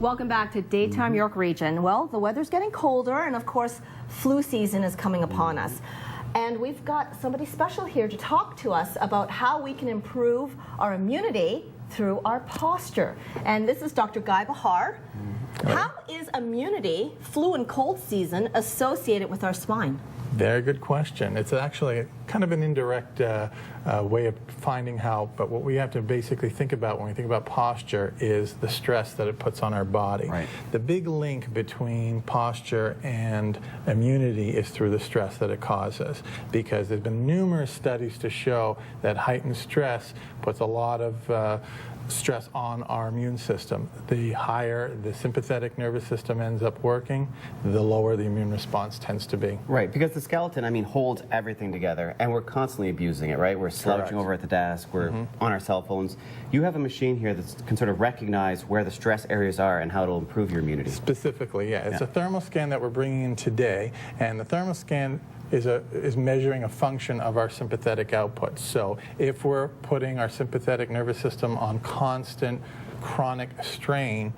Welcome back to Daytime York Region. Well, the weather's getting colder, and of course, flu season is coming upon us. And we've got somebody special here to talk to us about how we can improve our immunity through our posture. And this is Dr. Guy Bahar. How is immunity, flu and cold season, associated with our spine? Very good question. It's actually kind of an indirect way of finding how, but what we have to basically think about when we think about posture is the stress that it puts on our body. Right. The big link between posture and immunity is through the stress that it causes, because there's been numerous studies to show that heightened stress puts a lot of stress on our immune system. The higher the sympathetic nervous system ends up working, the lower the immune response tends to be. Right, because the skeleton, I mean, holds everything together, and we're constantly abusing it, right? We're slouching Correct. over at the desk, we're on our cell phones. You have a machine here that can sort of recognize where the stress areas are and how it'll improve your immunity. Specifically, yeah. It's a thermal scan that we're bringing in today, and the thermal scan is measuring a function of our sympathetic output. So if we're putting our sympathetic nervous system on constant chronic strain,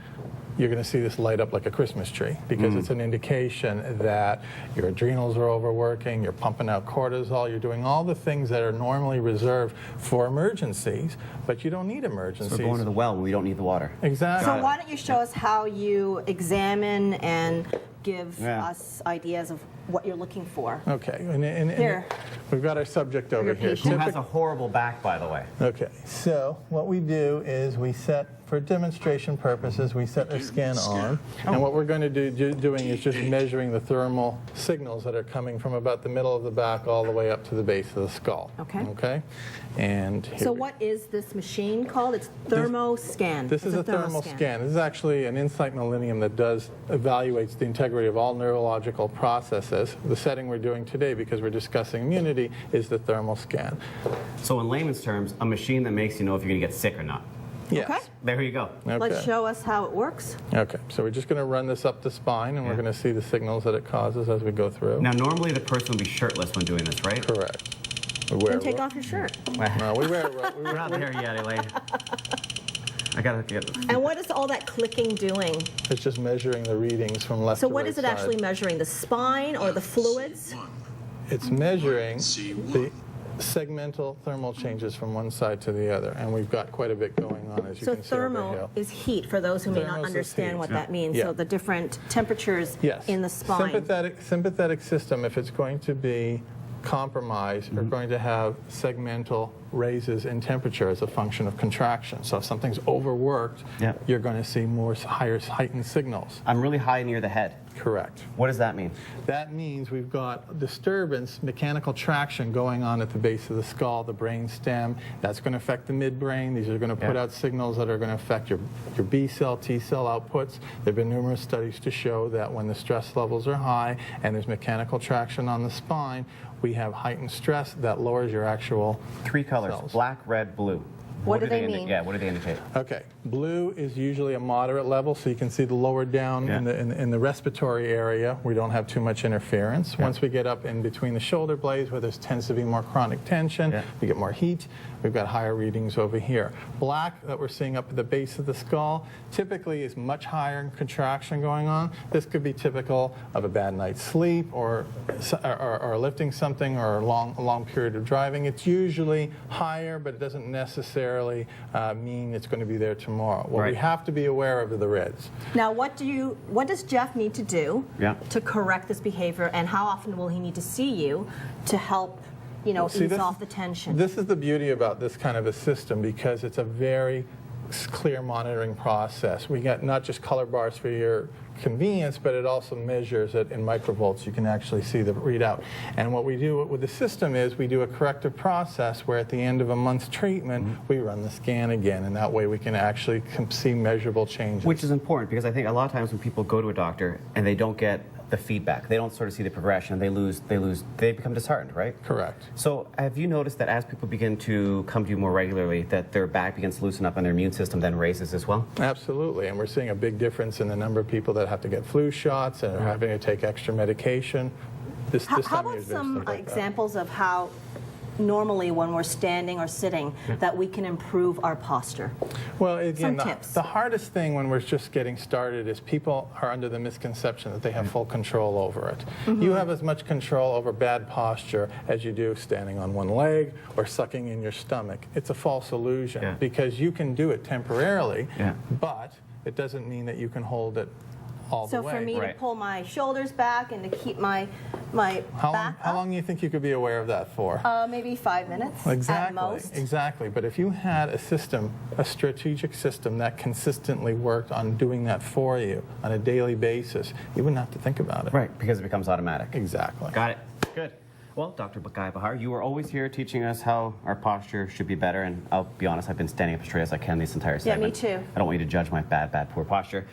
you're going to see this light up like a Christmas tree, because it's an indication that your adrenals are overworking, you're pumping out cortisol, you're doing all the things that are normally reserved for emergencies, but you don't need emergencies. So we're going to the well when we don't need the water. Exactly. So why don't you show us how you examine and give us ideas of what you're looking for. Okay, and Here. we've got our subject over here. Who has a horrible back, by the way? Okay, so what we do is we set, for demonstration purposes, we set our scan on, and what we're going to doing is just measuring the thermal signals that are coming from about the middle of the back all the way up to the base of the skull. Okay. Okay, and here So we- what is this machine called? It's thermoscan. This is a thermal scan. This is actually an Insight Millennium that evaluates the integrity of all neurological processes. The setting we're doing today, because we're discussing immunity, is the thermal scan. So in layman's terms, a machine that makes you know if you're going to get sick or not. Yes. Okay. There you go. Okay. Let's show us how it works. Okay, so we're just going to run this up the spine, and we're going to see the signals that it causes as we go through. Now, normally the person will be shirtless when doing this, right? Correct. We wear Then take off your shirt. No, we wear We're not there yet, Elaine. I gotta get this. And what is all that clicking doing? It's just measuring the readings from left So to what right is it side. actually measuring? The spine or the fluids? It's measuring the segmental thermal changes from one side to the other, and we've got quite a bit going on, as you So can see over thermal here. is heat, for those who may not Thermos is understand heat. what that means. Yeah. So the different temperatures Yes. in the spine. Sympathetic system, if it's going to be compromised, are going to have segmental raises in temperature as a function of contraction. So if something's overworked, you're going to see more higher heightened signals. I'm really high near the head. Correct. What does that mean? That means we've got disturbance, mechanical traction going on at the base of the skull, the brain stem. That's going to affect the midbrain. These are going to put out signals that are going to affect your B cell, T cell outputs. There have been numerous studies to show that when the stress levels are high and there's mechanical traction on the spine, we have heightened stress that lowers your actual Three colors, cells. black, red, blue. What do they mean? Yeah, what do they indicate? Okay, blue is usually a moderate level, so you can see the lower down in the respiratory area. We don't have too much interference. Once we get up in between the shoulder blades, where there tends to be more chronic tension, we get more heat. We've got higher readings over here. Black, that we're seeing up at the base of the skull, typically is much higher in contraction going on. This could be typical of a bad night's sleep or lifting something or a long period of driving. It's usually higher, but it doesn't necessarily mean it's going to be there tomorrow. What we have to be aware of are the reds. Now, what does Jeff need to do to correct this behavior, and how often will he need to see you to help, ease off the tension? This is the beauty about this kind of a system, because it's a very clear monitoring process. We got not just color bars for your convenience, but it also measures it in microvolts. You can actually see the readout. And what we do with the system is we do a corrective process where at the end of a month's treatment, we run the scan again, and that way we can actually see measurable changes. Which is important, because I think a lot of times when people go to a doctor and they don't get the feedback, they don't sort of see the progression, they become disheartened, right? Correct. So have you noticed that as people begin to come to you more regularly, that their back begins to loosen up and their immune system then raises as well? Absolutely, and we're seeing a big difference in the number of people that have to get flu shots and are having to take extra medication. How about some examples of how normally when we're standing or sitting that we can improve our posture? Well, again, Some tips. the hardest thing when we're just getting started is people are under the misconception that they have full control over it. You have as much control over bad posture as you do standing on one leg or sucking in your stomach. It's a false illusion because you can do it temporarily, but it doesn't mean that you can hold it all the So way. for me to pull my shoulders back and to keep my back How long do you think you could be aware of that for? maybe 5 minutes Exactly, at most. exactly. But if you had a system, a strategic system that consistently worked on doing that for you on a daily basis, you wouldn't have to think about it. Right, because it becomes automatic. Exactly. Got it. Good. Well, Dr. Bahar, you were always here teaching us how our posture should be better, and I'll be honest, I've been standing up as straight as I can this entire segment. Yeah, me too. I don't want you to judge my poor posture.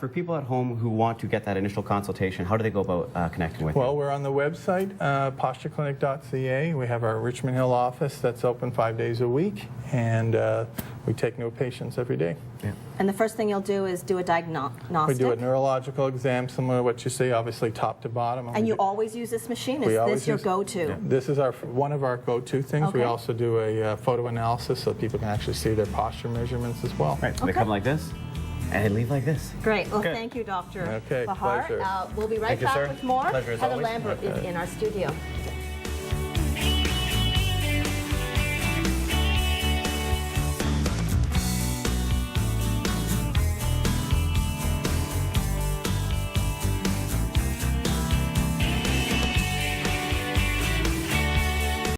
For people at home who want to get that initial consultation, how do they go about connecting with you? Well, we're on the website, postureclinic.ca. We have our Richmond Hill office that's open 5 days a week, and we take new patients every day. Yeah. And the first thing you'll do is do a diagnostic. We do a neurological exam, similar to what you see, obviously top to bottom. And you always use this machine? Is this your go-to? This is one of our go-to things. We Okay. also do a photo analysis so people can actually see their posture measurements as well. Right, so they come like this and leave like this. Great. Well, Good. thank you, Dr. Okay, Bahar. pleasure. We'll be right Thank you, back sir. with more. Pleasure as Heather always. Lambert is in our studio.